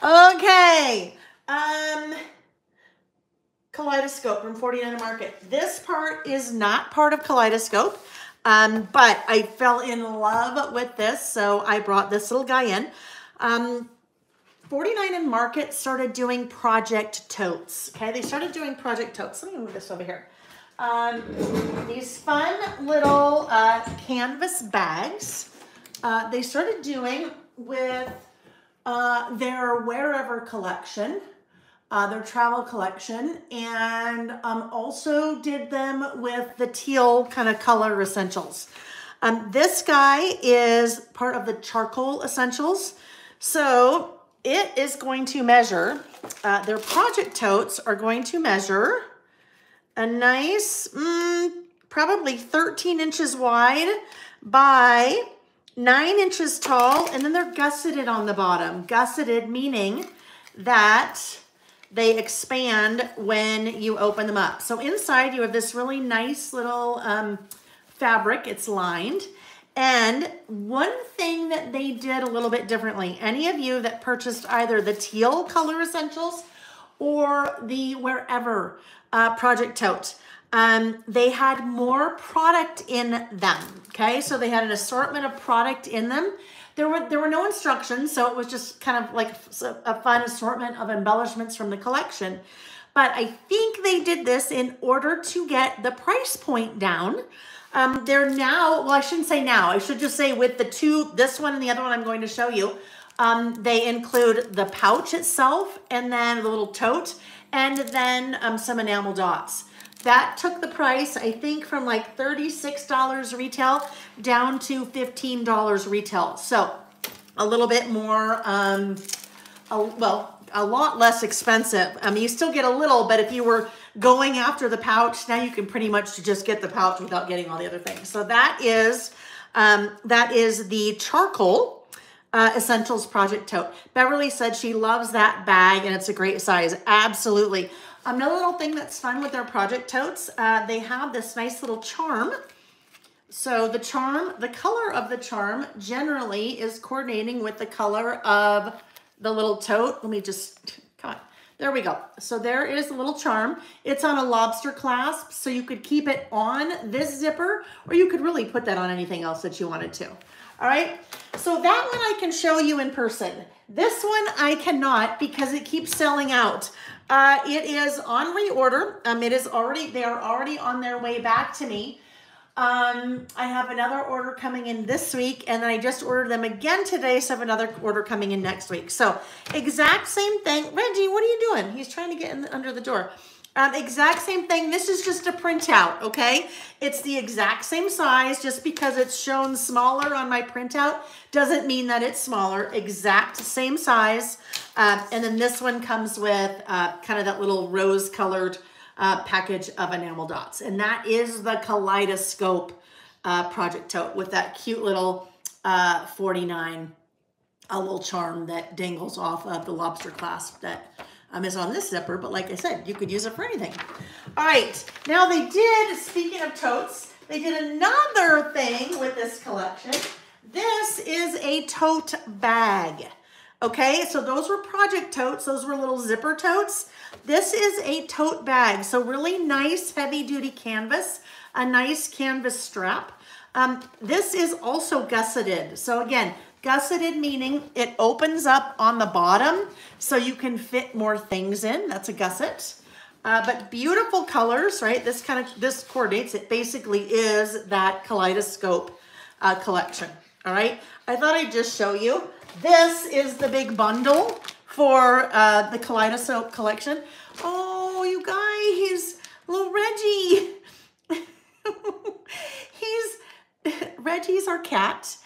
Okay. Kaleidoscope from 49 Market. This part is not part of Kaleidoscope, but I fell in love with this, so I brought this little guy in. 49 and Market started doing project totes. Okay, they started doing project totes. Let me move this over here. These fun little canvas bags. They started doing with their wherever collection, their travel collection, and also did them with the teal kind of color essentials. This guy is part of the charcoal essentials. So it is going to measure, their project totes are going to measure a nice, probably 13 inches wide by 9 inches tall, and then they're gusseted on the bottom. Gusseted meaning that they expand when you open them up. So inside you have this really nice little fabric. It's lined. And one thing that they did a little bit differently, any of you that purchased either the teal color essentials or the wherever project tote, they had more product in them, okay? So they had an assortment of product in them. There were no instructions, so it was just kind of like a fun assortment of embellishments from the collection. But I think they did this in order to get the price point down. They're now, well, I shouldn't say now. I should just say with the two, this one and the other one I'm going to show you, they include the pouch itself and then the little tote and then some enamel dots. That took the price, I think, from like $36 retail down to $15 retail. So a little bit more, well, a lot less expensive. I mean, you still get a little, but if you were going after the pouch, now you can pretty much just get the pouch without getting all the other things. So that is the charcoal essentials project tote. Beverly said she loves that bag and it's a great size. Absolutely. Another little thing that's fun with their project totes, they have this nice little charm. So the charm, the color of the charm generally is coordinating with the color of the little tote. Let me just, come on. There we go. So there is a little charm. It's on a lobster clasp, so you could keep it on this zipper, or you could really put that on anything else that you wanted to. All right. So that one I can show you in person. This one I cannot because it keeps selling out. It is on reorder. They are already on their way back to me. I have another order coming in this week, and then I just ordered them again today, so I have another order coming in next week. So exact same thing. Reggie, what are you doing? He's trying to get in under the door. Exact same thing. This is just a printout, okay? It's the exact same size. Just because it's shown smaller on my printout doesn't mean that it's smaller. Exact same size. And then this one comes with kind of that little rose-colored package of enamel dots. And that is the Kaleidoscope project tote with that cute little 49 little charm that dangles off of the lobster clasp that is on this zipper. But like I said, you could use it for anything. All right. Now they did, speaking of totes, they did another thing with this collection. This is a tote bag. Okay, so those were project totes. Those were little zipper totes. This is a tote bag. So really nice heavy duty canvas, a nice canvas strap. This is also gusseted. So again, gusseted meaning it opens up on the bottom so you can fit more things in. That's a gusset. But beautiful colors, right? This coordinates. It basically is that Kaleidoscope collection. All right. I thought I'd just show you. This is the big bundle for the Kaleidoscope collection. Oh, you guys, little Reggie. Reggie's our cat.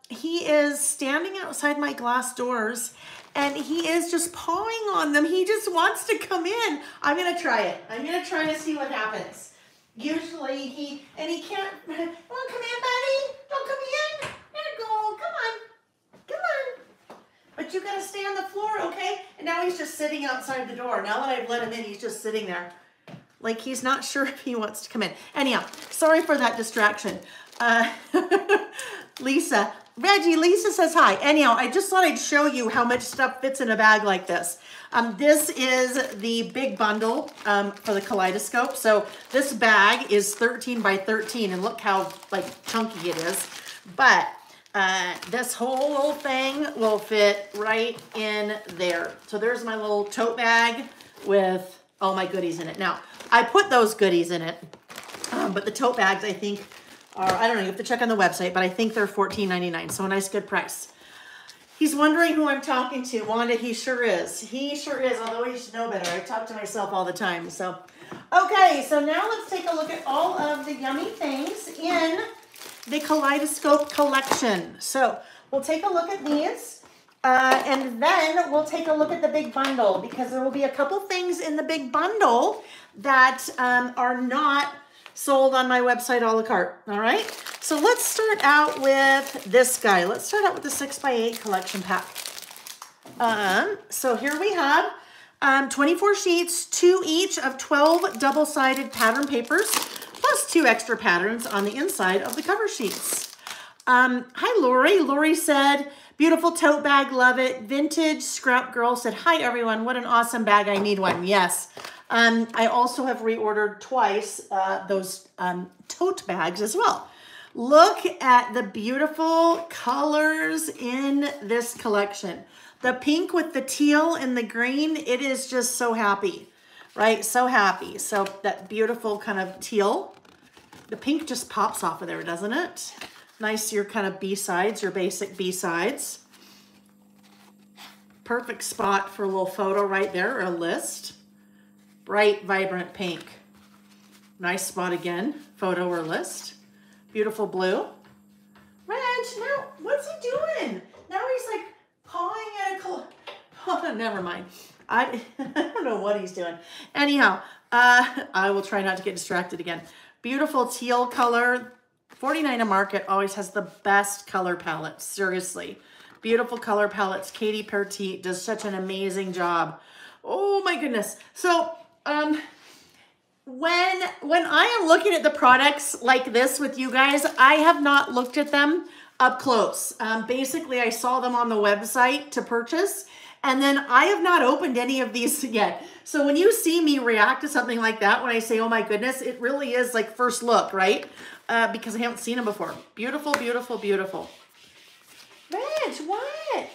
He is standing outside my glass doors and he is just pawing on them. He just wants to come in. I'm going to try it. I'm going to try to see what happens. Usually he can't. Oh, come in, buddy. Don't come in. There you go. Come on. Come on. But you got to stay on the floor, okay? And now he's just sitting outside the door. Now that I've let him in, he's just sitting there. Like he's not sure if he wants to come in. Anyhow, sorry for that distraction. Lisa, Reggie, Lisa says hi. Anyhow, I just thought I'd show you how much stuff fits in a bag like this. This is the big bundle for the Kaleidoscope. So this bag is 13 by 13, and look how like chunky it is. But this whole little thing will fit right in there. So there's my little tote bag with all my goodies in it. Now, I put those goodies in it, but the tote bags, I think, I don't know, you have to check on the website, but I think they're $14.99, so a nice good price. He's wondering who I'm talking to. Wanda, he sure is. He sure is, although he should know better. I talk to myself all the time. So, okay, so now let's take a look at all of the yummy things in the Kaleidoscope Collection. So we'll take a look at these, and then we'll take a look at the big bundle, because there will be a couple things in the big bundle that are not sold on my website a la carte. All right, so let's start out with this guy. Let's start out with the 6x8 collection pack. So here we have 24 sheets, 2 each of 12 double-sided pattern papers, plus 2 extra patterns on the inside of the cover sheets. Hi, Lori. Lori said, beautiful tote bag, love it. Vintage Scrap Girl said, hi, everyone. What an awesome bag. I need one. Yes. I also have reordered twice those tote bags as well. Look at the beautiful colors in this collection. The pink with the teal and the green, it is just so happy, right? So happy. So that beautiful kind of teal, the pink just pops off of there, doesn't it? Nice, your kind of B-sides, your basic B-sides. Perfect spot for a little photo right there, or a list. Bright, vibrant pink. Nice spot again, photo or list. Beautiful blue. Reg, now, what's he doing? Now he's like pawing at a oh, never mind. I don't know what he's doing. Anyhow, I will try not to get distracted again. Beautiful teal color. 49 a Market always has the best color palettes, seriously. Beautiful color palettes. Katie Pertit does such an amazing job. Oh my goodness. So, when I am looking at the products like this with you guys, I have not looked at them up close. Basically, I saw them on the website to purchase, and then I have not opened any of these yet. So when you see me react to something like that, when I say, oh my goodness, it really is like first look, right? Because I haven't seen them before. Beautiful, beautiful, beautiful. Reg, what?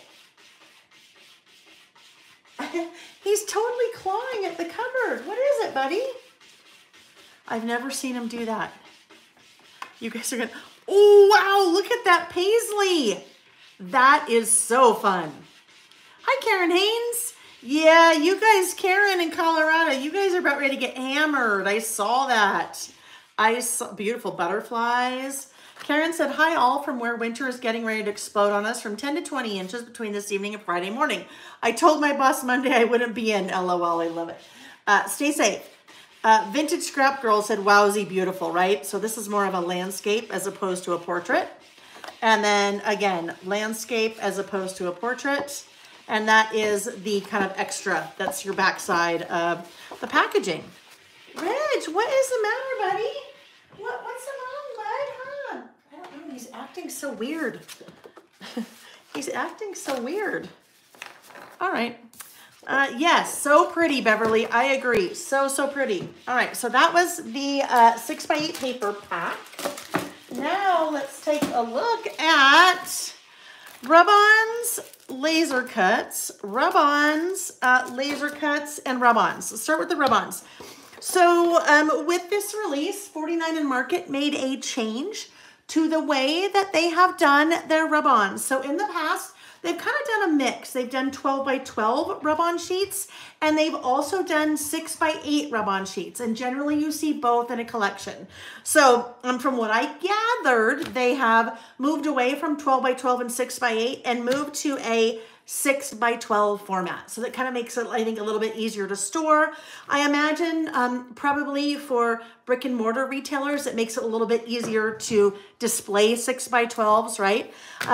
He's totally clawing at the cupboard. What is it, buddy? I've never seen him do that. You guys are gonna, oh, wow, look at that paisley. That is so fun. Hi, Karen Haynes. Yeah, you guys, Karen in Colorado, you guys are about ready to get hammered. I saw that. I saw beautiful butterflies. Karen said, hi all from where winter is getting ready to explode on us from 10 to 20 inches between this evening and Friday morning. I told my boss Monday I wouldn't be in. LOL, I love it. Stay safe. Vintage Scrap Girl said, wowsy, beautiful, right? So this is more of a landscape as opposed to a portrait. And then again, landscape as opposed to a portrait. And that is the kind of extra. That's your backside of the packaging. Reg, what is the matter, buddy? What's wrong, bud? Huh? I don't know. He's acting so weird. He's acting so weird. All right. Yes, so pretty, Beverly. I agree. So, so pretty. All right. So that was the 6x8 paper pack. Now let's take a look at rub-ons, laser cuts, rub-ons, laser cuts, and rub-ons. Let's start with the rub-ons. So with this release, 49 and Market made a change to the way that they have done their rub-ons. So in the past, they've kind of done a mix. They've done 12 by 12 rub-on sheets, and they've also done 6 by 8 rub-on sheets. And generally you see both in a collection. So from what I gathered, they have moved away from 12 by 12 and 6 by 8 and moved to a 6 by 12 format. So that kind of makes it, I think, a little bit easier to store. I imagine probably for brick and mortar retailers, it makes it a little bit easier to display 6 by 12s, right?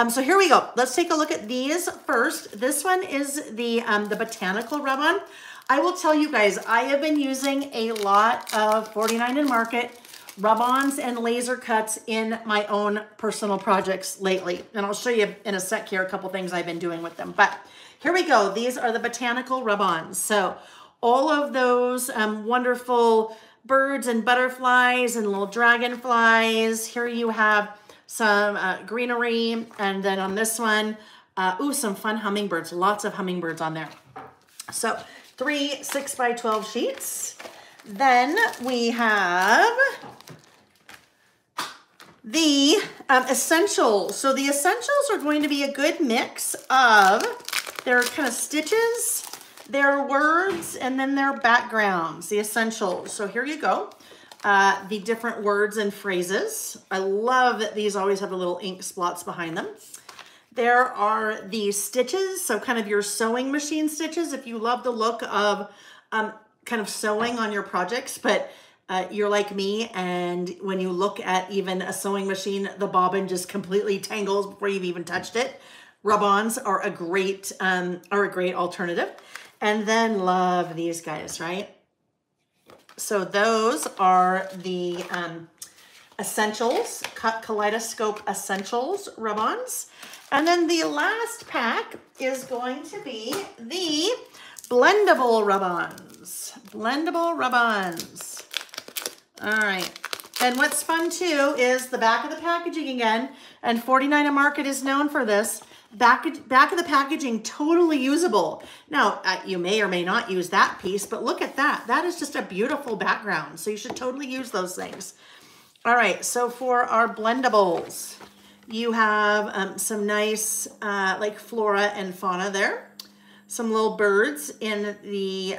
So here we go. Let's take a look at these first. This one is the botanical rub-on. I will tell you guys, I have been using a lot of 49 and Market rub-ons and laser cuts in my own personal projects lately. And I'll show you in a sec here a couple things I've been doing with them. But here we go. These are the botanical rub-ons. So all of those wonderful birds and butterflies and little dragonflies. Here you have some greenery. And then on this one, some fun hummingbirds. Lots of hummingbirds on there. So 3 6x12 sheets. Then we have the essentials. So the essentials are going to be a good mix of their kind of stitches, their words, and then their backgrounds, the essentials. So here you go. The different words and phrases. I love that these always have the little ink spots behind them. There are the stitches, so kind of your sewing machine stitches. If you love the look of kind of sewing on your projects, but you're like me, and when you look at even a sewing machine, the bobbin just completely tangles before you've even touched it. Rub-ons are a great alternative. And then love these guys, right? So those are the essentials, Kaleidoscope Essentials rub-ons. And then the last pack is going to be the blendable rub-ons. Blendable rub-ons. All right. And what's fun too is the back of the packaging again, and 49 Market is known for this. Back of the packaging, totally usable. Now, you may or may not use that piece, but look at that. That is just a beautiful background. So you should totally use those things. All right, so for our blendables, you have some nice like flora and fauna there. Some little birds in the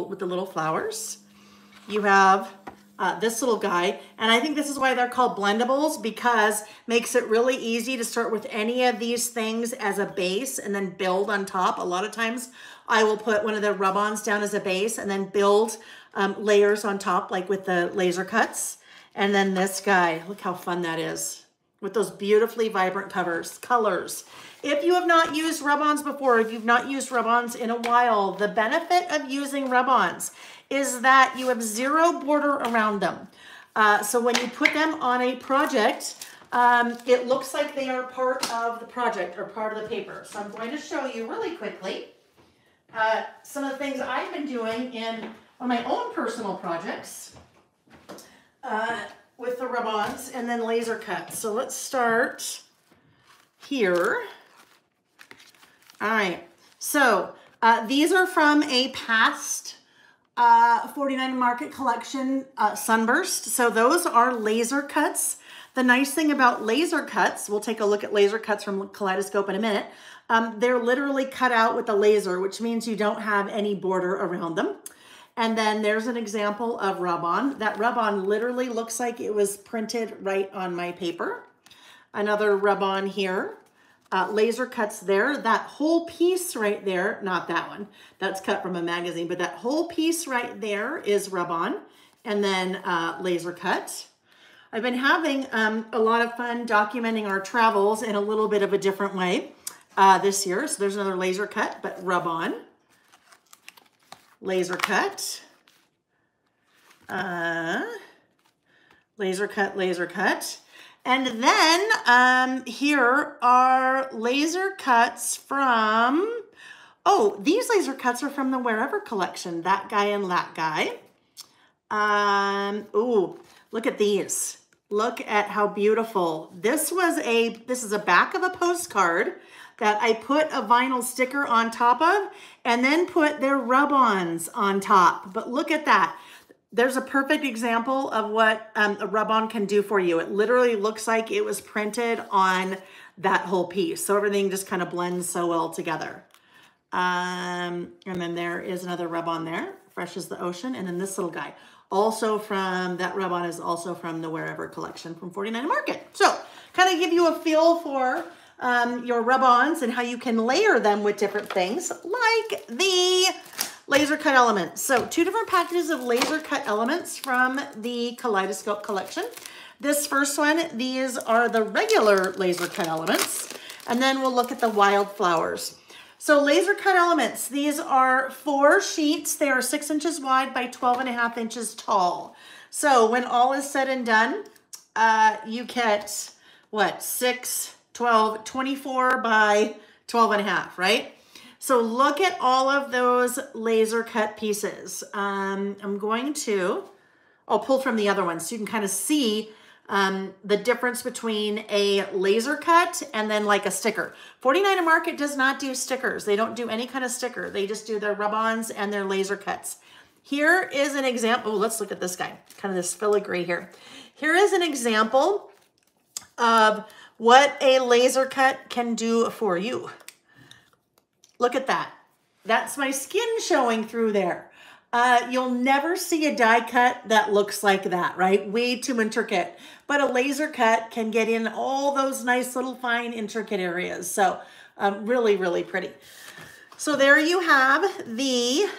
with the little flowers. You have this little guy, and I think this is why they're called blendables, because makes it really easy to start with any of these things as a base and then build on top. A lot of times I will put one of the rub-ons down as a base and then build layers on top, like with the laser cuts. And then this guy, look how fun that is with those beautifully vibrant colors. If you have not used rub-ons before, if you've not used rub-ons in a while, the benefit of using rub-ons is that you have zero border around them. So when you put them on a project, it looks like they are part of the project or part of the paper. So I'm going to show you really quickly some of the things I've been doing on my own personal projects with the rub-ons and then laser cuts. So let's start here. All right, so these are from a past 49 Market collection Sunburst. So those are laser cuts. The nice thing about laser cuts, we'll take a look at laser cuts from Kaleidoscope in a minute. They're literally cut out with a laser, which means you don't have any border around them. And then there's an example of rub-on. That rub-on literally looks like it was printed right on my paper. Another rub-on here. Laser cuts there. That whole piece right there, not that one, that's cut from a magazine, but that whole piece right there is rub-on, and then laser cut. I've been having a lot of fun documenting our travels in a little bit of a different way this year. So there's another laser cut, but rub-on, laser cut, laser cut, laser cut. And then here are laser cuts from, these laser cuts are from the Wherever collection, that guy and that guy. Look at these. Look at how beautiful. This is a back of a postcard that I put a vinyl sticker on top of and then put their rub-ons on top. But look at that. There's a perfect example of what a rub-on can do for you. It literally looks like it was printed on that whole piece. So everything just kind of blends so well together. And then there is another rub-on there, Fresh as the Ocean. And then this little guy, also from, that rub-on is also from the Wherever collection from 49 Market. So kind of give you a feel for your rub-ons and how you can layer them with different things like the laser cut elements. So 2 different packages of laser cut elements from the Kaleidoscope collection. This first one, these are the regular laser cut elements. And then we'll look at the Wildflowers. So laser cut elements, these are 4 sheets. They are 6 inches wide by 12.5 inches tall. So when all is said and done, you get what, 6, 12, 24 by 12.5, right? So look at all of those laser cut pieces. I'm going to, I'll pull from the other one so you can kind of see the difference between a laser cut and then like a sticker. 49 Market does not do stickers. They don't do any kind of sticker. They just do their rub-ons and their laser cuts. Here is an example. Oh, let's look at this guy, kind of this filigree here. Here is an example of what a laser cut can do for you. Look at that. That's my skin showing through there. You'll never see a die cut that looks like that, right? Way too intricate. But a laser cut can get in all those nice little fine intricate areas. So really, really pretty. So there you have the,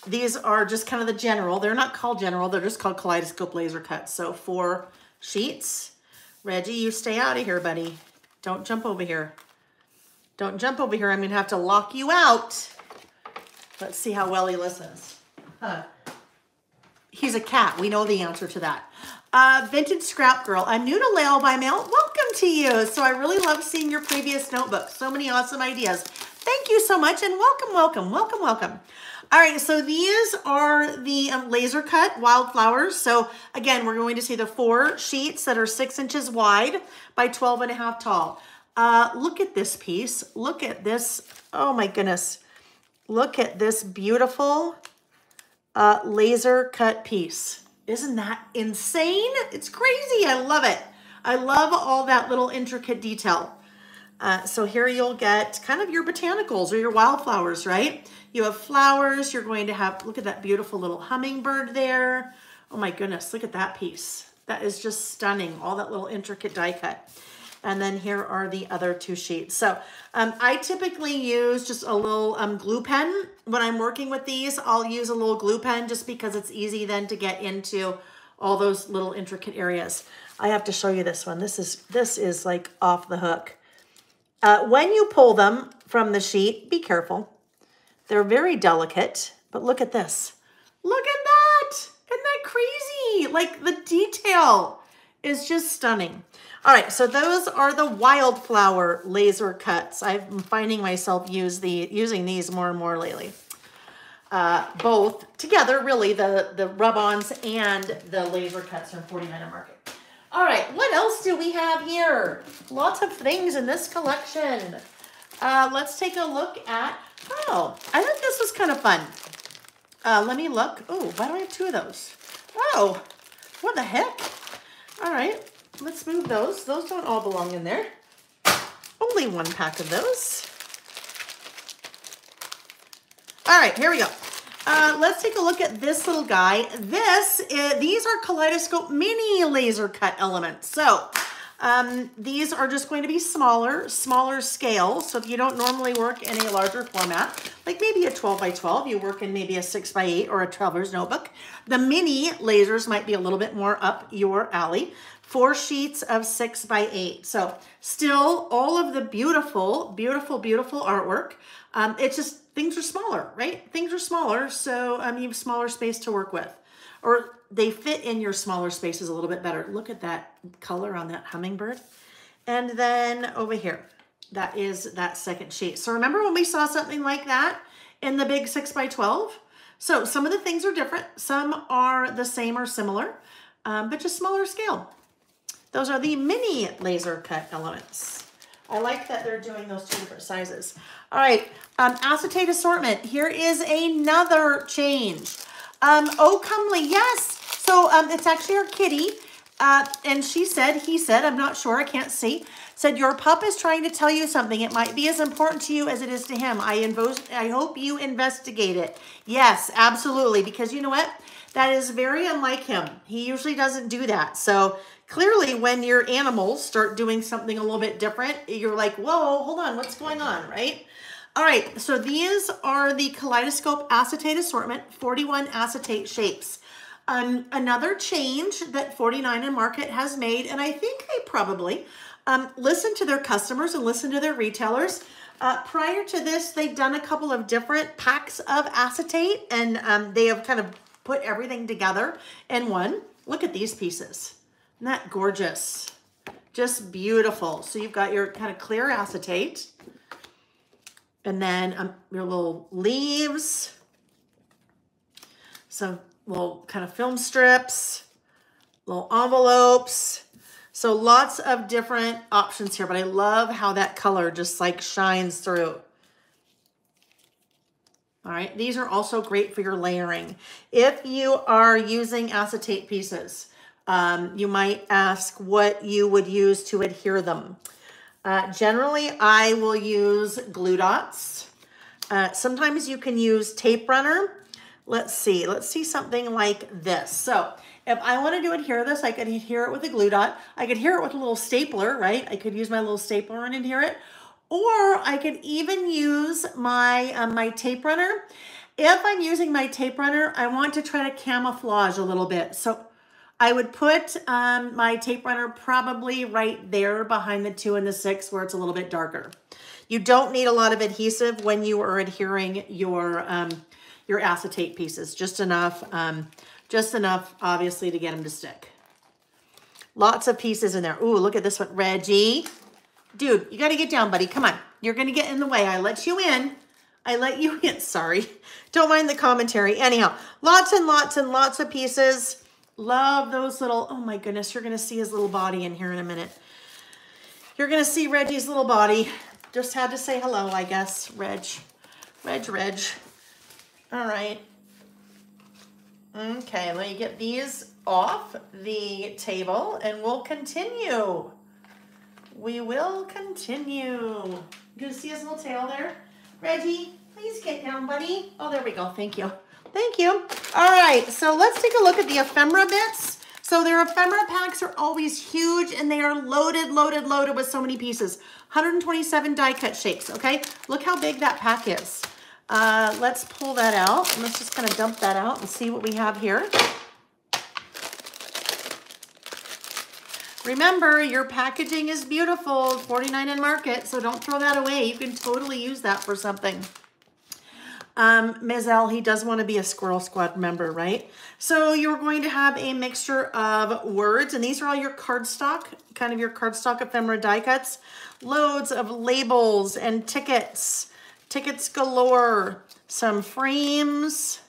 these are just kind of the general. They're not called general. They're just called Kaleidoscope laser cuts. So 4 sheets. Reggie, you stay out of here, buddy. Don't jump over here. Don't jump over here. I'm going to have to lock you out. Let's see how well he listens. He's a cat. We know the answer to that. Vintage Scrap Girl. I'm new to Layout by Mail. Welcome to you. So I really love seeing your previous notebooks. So many awesome ideas. Thank you so much and welcome, welcome, welcome, welcome. All right, so these are the laser cut Wildflowers. So again, we're going to see the 4 sheets that are 6 inches wide by 12.5 tall. Look at this piece. Look at this. Oh my goodness. Look at this beautiful laser cut piece. Isn't that insane? It's crazy. I love it. I love all that little intricate detail. So here you'll get kind of your botanicals or your wildflowers, right? You have flowers. You're going to have, look at that beautiful little hummingbird there. Oh my goodness, look at that piece. That is just stunning. All that little intricate die cut. And then here are the other 2 sheets. So I typically use just a little glue pen. When I'm working with these, I'll use a little glue pen just because it's easy then to get into all those little intricate areas. I have to show you this one. This is like off the hook. When you pull them from the sheet, be careful. They're very delicate, but look at this. Look at that. Isn't that crazy? Like the detail is just stunning. All right, so those are the Wildflower laser cuts. I'm finding myself using these more and more lately. Both together, really, the rub-ons and the laser cuts from 49 Market. All right, what else do we have here? Lots of things in this collection. Let's take a look at, oh, I thought this was kind of fun. Let me look. Oh, why do I have 2 of those? Oh, what the heck? All right. Let's move those. Those don't all belong in there. Only 1 pack of those. All right, here we go. Let's take a look at this little guy. These are Kaleidoscope mini laser cut elements. So these are just going to be smaller scale. So if you don't normally work in a larger format, like maybe a 12 by 12, you work in maybe a 6 by 8 or a traveler's notebook. The mini lasers might be a little bit more up your alley. 4 sheets of 6 by 8. So still all of the beautiful, beautiful, beautiful artwork. It's just things are smaller, right? Things are smaller, so you have smaller space to work with. Or they fit in your smaller spaces a little bit better. Look at that color on that hummingbird. And then over here, that is that 2nd sheet. So remember when we saw something like that in the big 6 by 12? So some of the things are different. Some are the same or similar, but just smaller scale. Those are the mini laser cut elements. I like that they're doing those 2 different sizes. All right, Acetate Assortment. Here is another change. Oh, Comely, yes. So it's actually our kitty. And he said, I'm not sure, I can't see, said, your pup is trying to tell you something. It might be as important to you as it is to him. I hope you investigate it. Yes, absolutely. Because you know what? That is very unlike him. He usually doesn't do that. So clearly when your animals start doing something a little bit different, you're like, whoa, hold on, what's going on, right? All right, so these are the Kaleidoscope Acetate Assortment, 41 acetate shapes. Another change that 49 Market has made, and I think they probably listen to their customers and listen to their retailers. Prior to this, they've done a couple of different packs of acetate, and they have kind of put everything together in one. Look at these pieces. Isn't that gorgeous? Just beautiful. So you've got your kind of clear acetate, and then your little leaves, some little kind of film strips, little envelopes. So lots of different options here, but I love how that color just like shines through. All right, these are also great for your layering. If you are using acetate pieces, you might ask what you would use to adhere them. Generally, I will use glue dots. Sometimes you can use tape runner. Let's see something like this. So if I wanted to adhere this, I could adhere it with a glue dot. I could adhere it with a little stapler, right? I could use my little stapler and adhere it. Or I could even use my, my tape runner. If I'm using my tape runner, I want to try to camouflage a little bit. So I would put my tape runner probably right there behind the 2 and the 6 where it's a little bit darker. You don't need a lot of adhesive when you are adhering your acetate pieces. Just enough obviously to get them to stick. Lots of pieces in there. Ooh, look at this one, Reggie. Dude, you got to get down, buddy. Come on. You're going to get in the way. I let you in. I let you in. Sorry. Don't mind the commentary. Anyhow, lots and lots and lots of pieces. Love those little, oh my goodness, you're going to see his little body in here in a minute. You're going to see Reggie's little body. Just had to say hello, I guess. Reg. All right. Okay, let me get these off the table and we'll continue. We will continue. You gonna see his little tail there? Reggie, please get down, buddy. Oh, there we go. Thank you. Thank you. All right, so let's take a look at the ephemera bits. So their ephemera packs are always huge and they are loaded with so many pieces. 127 die cut shapes, okay? Look how big that pack is. Let's pull that out. Let's just kind of dump that out and see what we have here. Remember, your packaging is beautiful, $49 in market, so don't throw that away. You can totally use that for something. Ms. L, he does want to be a Squirrel Squad member, right? So you're going to have a mixture of words, and these are all your cardstock, kind of your cardstock ephemera die cuts. Loads of labels and tickets, tickets galore, some frames,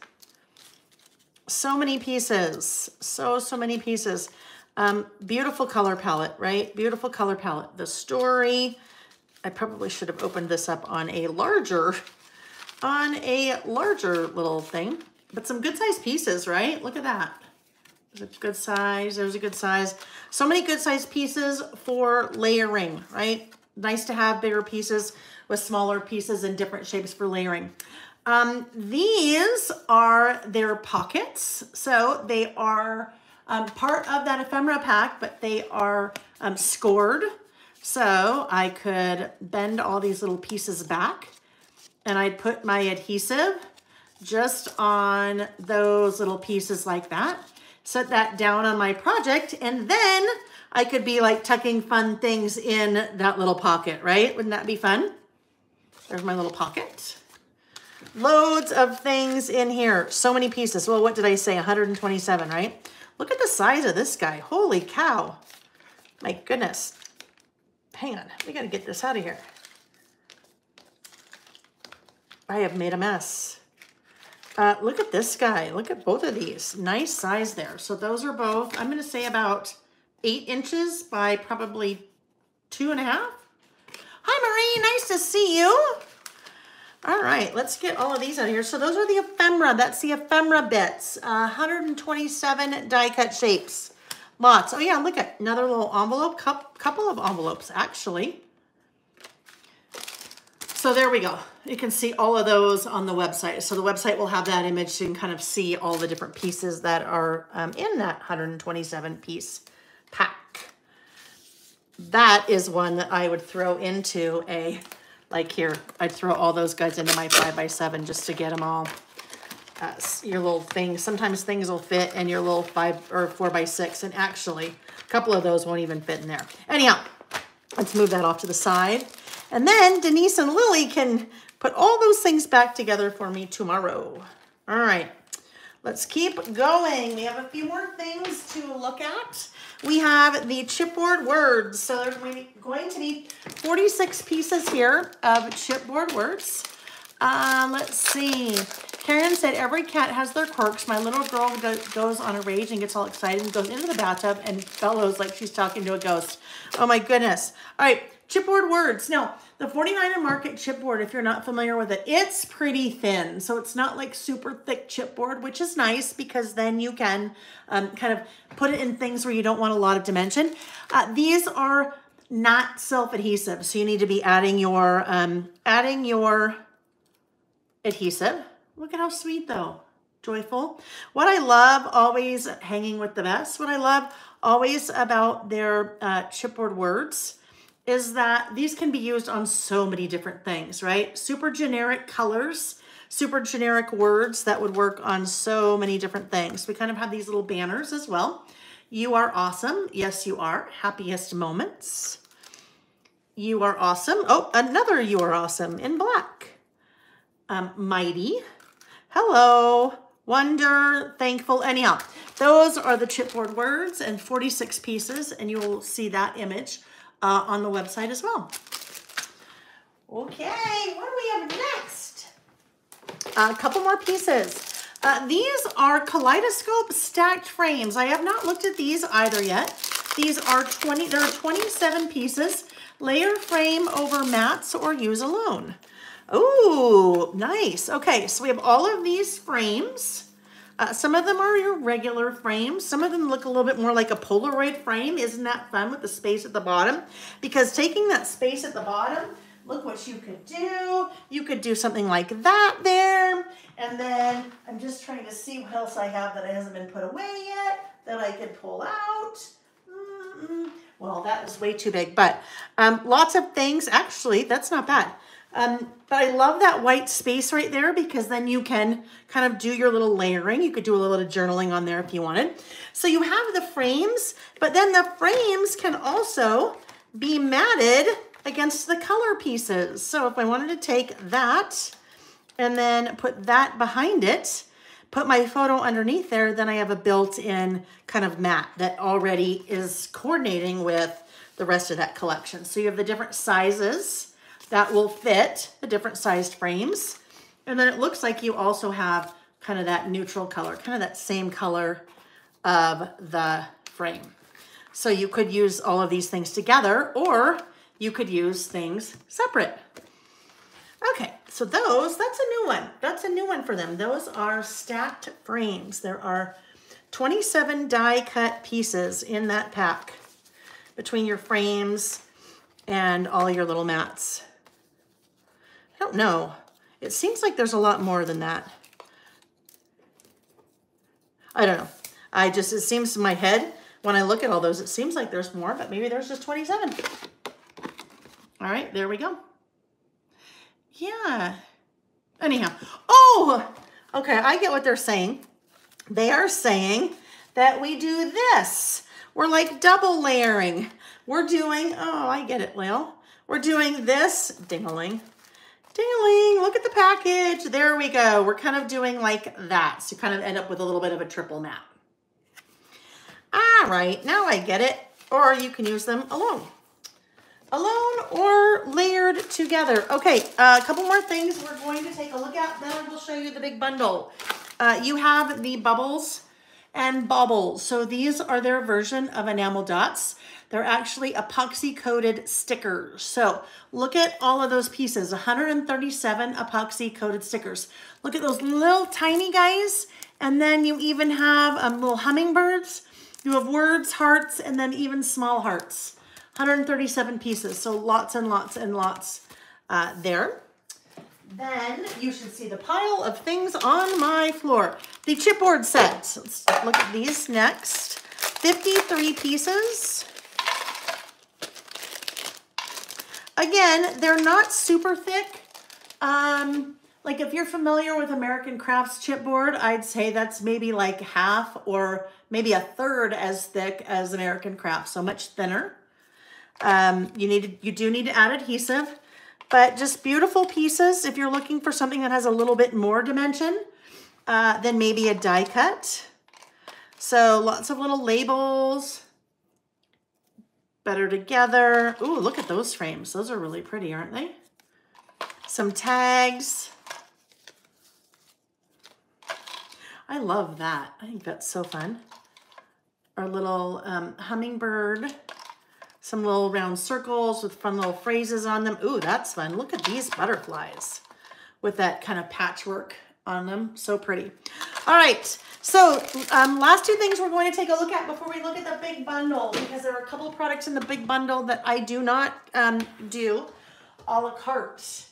so many pieces, so many pieces. Beautiful color palette, right? Beautiful color palette. The story, I probably should have opened this up on a larger little thing, but some good sized pieces, right? Look at that. There's a good size. There's a good size. So many good sized pieces for layering, right? Nice to have bigger pieces with smaller pieces in different shapes for layering. These are their pockets. So they are part of that ephemera pack, but they are scored. So I could bend all these little pieces back and I'd put my adhesive just on those little pieces like that. Set that down on my project, and then I could be like tucking fun things in that little pocket, right? Wouldn't that be fun? There's my little pocket. Loads of things in here. So many pieces. Well, what did I say? 127, right? Look at the size of this guy. Holy cow. My goodness. Hang on. We got to get this out of here. I have made a mess. Look at this guy. Look at both of these. Nice size there. So those are both, I'm going to say about 8 inches by probably 2.5. Hi, Marie. Nice to see you. All right, let's get all of these out of here. So those are the ephemera. That's the ephemera bits. 127 die cut shapes. Lots. Oh yeah, look at another little envelope. Couple of envelopes, actually. So there we go. You can see all of those on the website. So the website will have that image so you can kind of see all the different pieces that are in that 127 piece pack. That is one that I would throw into a, like here, I'd throw all those guys into my 5x7 just to get them all. Your little things, sometimes things will fit in your little 5 or 4x6, and actually a couple of those won't even fit in there. Anyhow, let's move that off to the side. And then Denise and Lily can put all those things back together for me tomorrow. All right, let's keep going. We have a few more things to look at. We have the chipboard words. So there's going to be 46 pieces here of chipboard words. Let's see. Karen said, every cat has their quirks. My little girl goes on a rage and gets all excited and goes into the bathtub and bellows like she's talking to a ghost. Oh my goodness. All right, chipboard words. Now, the 49 Market chipboard, if you're not familiar with it, it's pretty thin. So it's not like super thick chipboard, which is nice because then you can kind of put it in things where you don't want a lot of dimension. These are not self-adhesive. So you need to be adding your adhesive. Look at how sweet though, joyful. What I love always hanging with the best, what I love always about their chipboard words is that these can be used on so many different things, right? Super generic colors, super generic words that would work on so many different things. We kind of have these little banners as well. You are awesome. Yes, you are. Happiest moments. You are awesome. Oh, another you are awesome in black. Mighty. Hello. Wonder. Thankful. Anyhow, those are the chipboard words and 46 pieces, and you will see that image on the website as well. Okay, what do we have next? A couple more pieces. These are Kaleidoscope stacked frames. I have not looked at these either yet. These are there are 27 pieces. Layer frame over mats or use alone. Oh, nice. Okay, so we have all of these frames. Some of them are your regular frames. Some of them look a little bit more like a Polaroid frame. Isn't that fun with the space at the bottom? Because taking that space at the bottom, look what you could do. You could do something like that there. And then I'm just trying to see what else I have that hasn't been put away yet that I could pull out. Well, that was way too big, but lots of things. Actually, that's not bad. But I love that white space right there because then you can kind of do your little layering. You could do a little bit of journaling on there if you wanted. So you have the frames, but then the frames can also be matted against the color pieces. So if I wanted to take that and then put that behind it, put my photo underneath there, then I have a built-in kind of mat that already is coordinating with the rest of that collection. So you have the different sizes that will fit the different sized frames. And then it looks like you also have kind of that neutral color, kind of that same color of the frame. So you could use all of these things together, or you could use things separate. Okay, so those, that's a new one. That's a new one for them. Those are stacked frames. There are 27 die cut pieces in that pack between your frames and all your little mats. I don't know. It seems like there's a lot more than that. I don't know. It seems in my head, when I look at all those, it seems like there's more, but maybe there's just 27. All right, there we go. Yeah. Anyhow. Oh, okay, I get what they're saying. They are saying that we do this. We're like double layering. We're doing, oh, I get it, Lil. We're doing this, ding-a-ling. Ding-a-ling, look at the package. There we go. We're kind of doing like that. So you kind of end up with a little bit of a triple mat. All right, now I get it. Or you can use them alone. Alone or layered together. Okay, a couple more things we're going to take a look at. Then we'll show you the big bundle. You have the bubbles and bobbles. So these are their version of enamel dots. They're actually epoxy coated stickers. So look at all of those pieces, 137 epoxy coated stickers. Look at those little tiny guys. And then you even have little hummingbirds. You have words, hearts, and then even small hearts. 137 pieces, so lots and lots and lots there. Then you should see the pile of things on my floor. The chipboard set. Let's look at these next. 53 pieces. Again, they're not super thick. Like if you're familiar with American Crafts chipboard, I'd say that's maybe like half or maybe a third as thick as American Crafts, so much thinner. You do need to add adhesive. but just beautiful pieces. If you're looking for something that has a little bit more dimension than maybe a die cut. So lots of little labels, better together. Ooh, look at those frames. Those are really pretty, aren't they? Some tags. I love that. I think that's so fun. Our little hummingbird. Some little round circles with fun little phrases on them. Ooh, that's fun. Look at these butterflies with that kind of patchwork on them. So pretty. All right. So last two things we're going to take a look at before we look at the big bundle, because there are a couple of products in the big bundle that I do not do a la carte.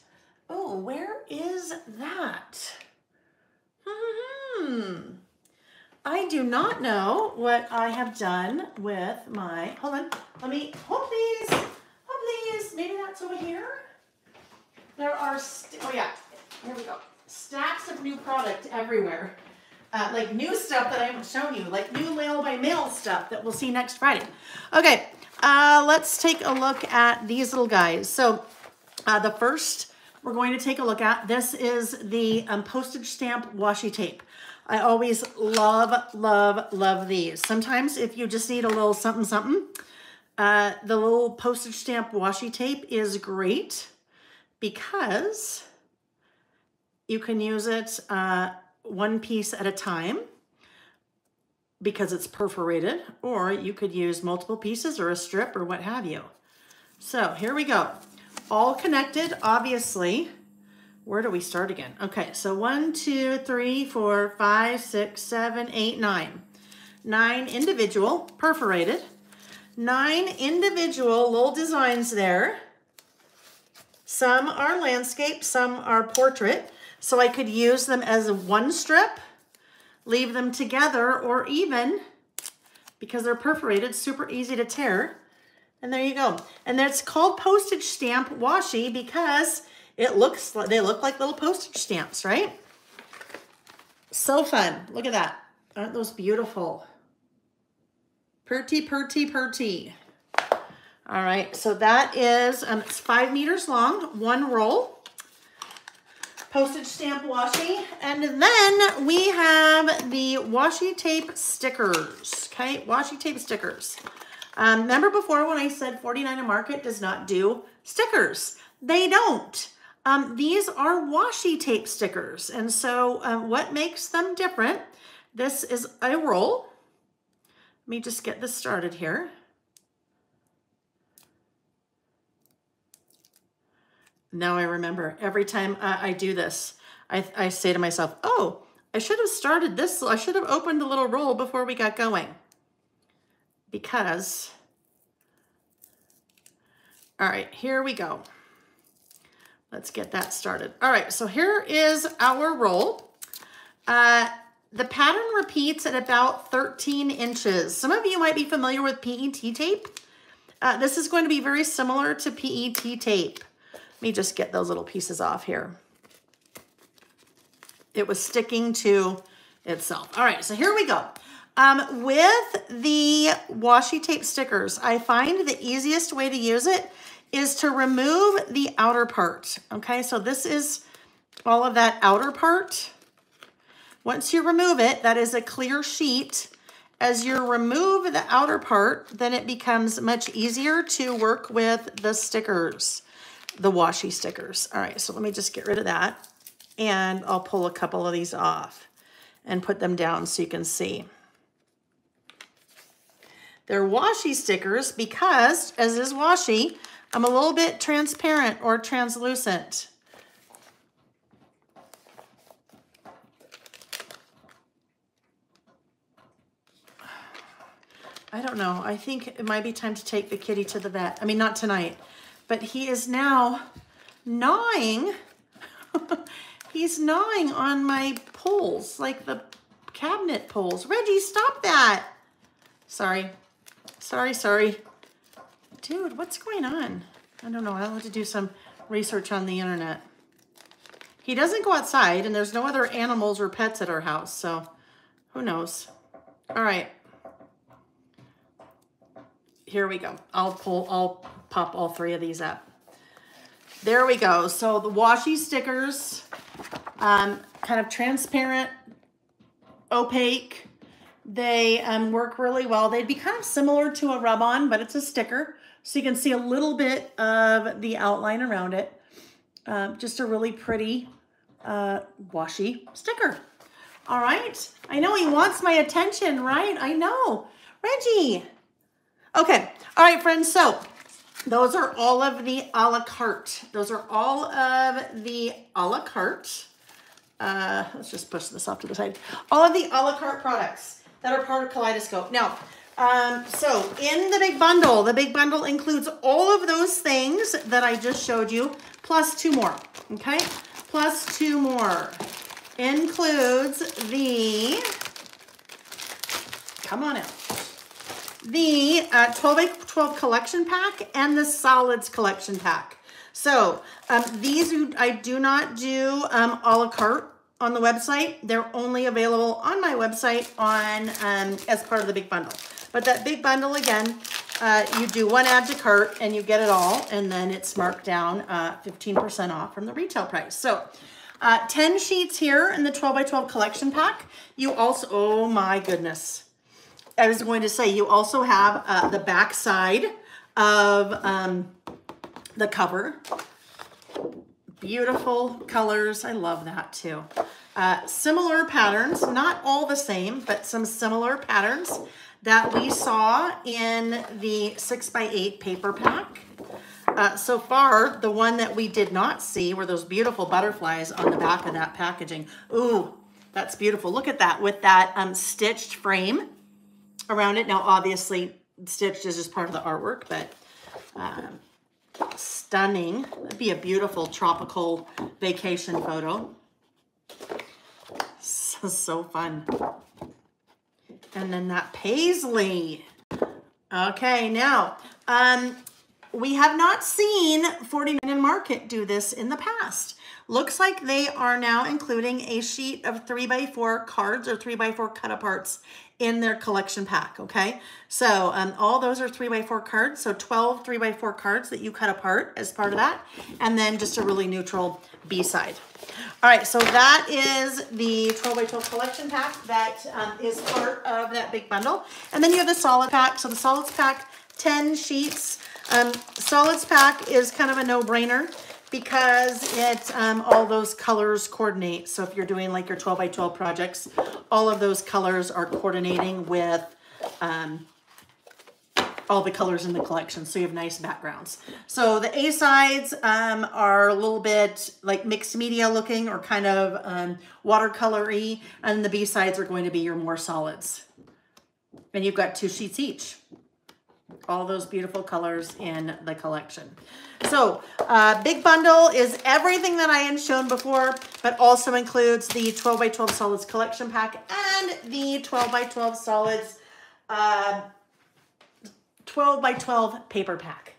Oh, where is that? I do not know what I have done with my, hold on, let me, oh please, maybe that's over here. There are, oh yeah, here we go. Stacks of new product everywhere. Like new stuff that I haven't shown you, like new mail by mail stuff that we'll see next Friday. Okay, let's take a look at these little guys. So the first we're going to take a look at, this is the postage stamp washi tape. I always love these. Sometimes if you just need a little something, the little postage stamp washi tape is great because you can use it one piece at a time because it's perforated, or you could use multiple pieces or a strip or what have you. So here we go. All connected, obviously. Where do we start again? Okay, so 1, 2, 3, 4, 5, 6, 7, 8, 9. 9 individual, perforated. 9 individual little designs there. Some are landscape, some are portrait. So I could use them as one strip, leave them together, or even, because they're perforated, super easy to tear. And there you go. And that's called postage stamp washi because it looks like, they look like little postage stamps, right? So fun. Look at that. Aren't those beautiful? Pretty, pretty, pretty. All right, so that is, it's 5 meters long, 1 roll. Postage stamp washi. And then we have the washi tape stickers, okay? Washi tape stickers. Remember before when I said 49 Market does not do stickers? They don't. These are washi tape stickers. And so what makes them different? This is a roll. Let me just get this started here. Now I remember every time I do this, I say to myself, oh, I should have started this. I should have opened the little roll before we got going. Because, all right, here we go. Let's get that started. All right, so here is our roll. The pattern repeats at about 13 inches. Some of you might be familiar with PET tape. This is going to be very similar to PET tape. Let me just get those little pieces off here. It was sticking to itself. All right, so here we go. With the washi tape stickers, I find the easiest way to use it is to remove the outer part. Okay, so this is all of that outer part. Once you remove it, that is a clear sheet. As you remove the outer part, then it becomes much easier to work with the stickers, the washi stickers. All right, so let me just get rid of that. And I'll pull a couple of these off and put them down so you can see. They're washi stickers because, as is washi, I'm a little bit transparent or translucent. I don't know. I think it might be time to take the kitty to the vet. I mean, not tonight, but he is now gnawing. He's gnawing on my poles, like the cabinet poles. Reggie, stop that. Sorry. Sorry. Dude, what's going on? I don't know. I'll have to do some research on the internet. He doesn't go outside, and there's no other animals or pets at our house, so who knows? All right. Here we go. I'll pop all 3 of these up. There we go. So the washi stickers, kind of transparent, opaque. They work really well. They'd be kind of similar to a rub-on, but it's a sticker. So you can see a little bit of the outline around it. Just a really pretty washi sticker. All right. I know he wants my attention, right? I know. Reggie. Okay. All right, friends. So those are all of the a la carte. Those are all of the a la carte. Let's just push this off to the side. All of the a la carte products that are part of Kaleidoscope. Now, so in the big bundle includes all of those things that I just showed you, plus 2 more, okay? Plus 2 more. Includes the, come on out, the 12 by 12 collection pack and the solids collection pack. So these I do not do a la carte on the website. They're only available on my website on as part of the big bundle. But that big bundle, again, you do 1 add to cart and you get it all, and then it's marked down 15% off from the retail price. So 10 sheets here in the 12 by 12 collection pack. You also, oh my goodness. I was going to say, you also have the back side of the cover. Beautiful colors. I love that too. Similar patterns, not all the same, but some similar patterns that we saw in the 6x8 paper pack. So far, the one that we did not see were those beautiful butterflies on the back of that packaging. Ooh, that's beautiful. Look at that with that stitched frame around it. Now, obviously, stitched is just part of the artwork, but stunning. That'd be a beautiful tropical vacation photo. So fun. And then that paisley. Okay, now, we have not seen 49 and Market do this in the past. Looks like they are now including a sheet of 3x4 cards or 3x4 cut aparts in their collection pack, okay? So all those are 3x4 cards, so 12 3x4 cards that you cut apart as part of that, and then just a really neutral B-side. All right, so that is the 12x12 collection pack that is part of that big bundle. And then you have the solid pack. So the solids pack, 10 sheets. Solids pack is kind of a no-brainer because it all those colors coordinate. So if you're doing like your 12x12 projects, all of those colors are coordinating with all the colors in the collection, so you have nice backgrounds. So the A sides are a little bit like mixed media looking or kind of watercolor-y, and the B sides are going to be your more solids. And you've got 2 sheets each. All those beautiful colors in the collection. So big bundle is everything that I had shown before, but also includes the 12x12 solids collection pack and the 12x12 solids 12x12 paper pack.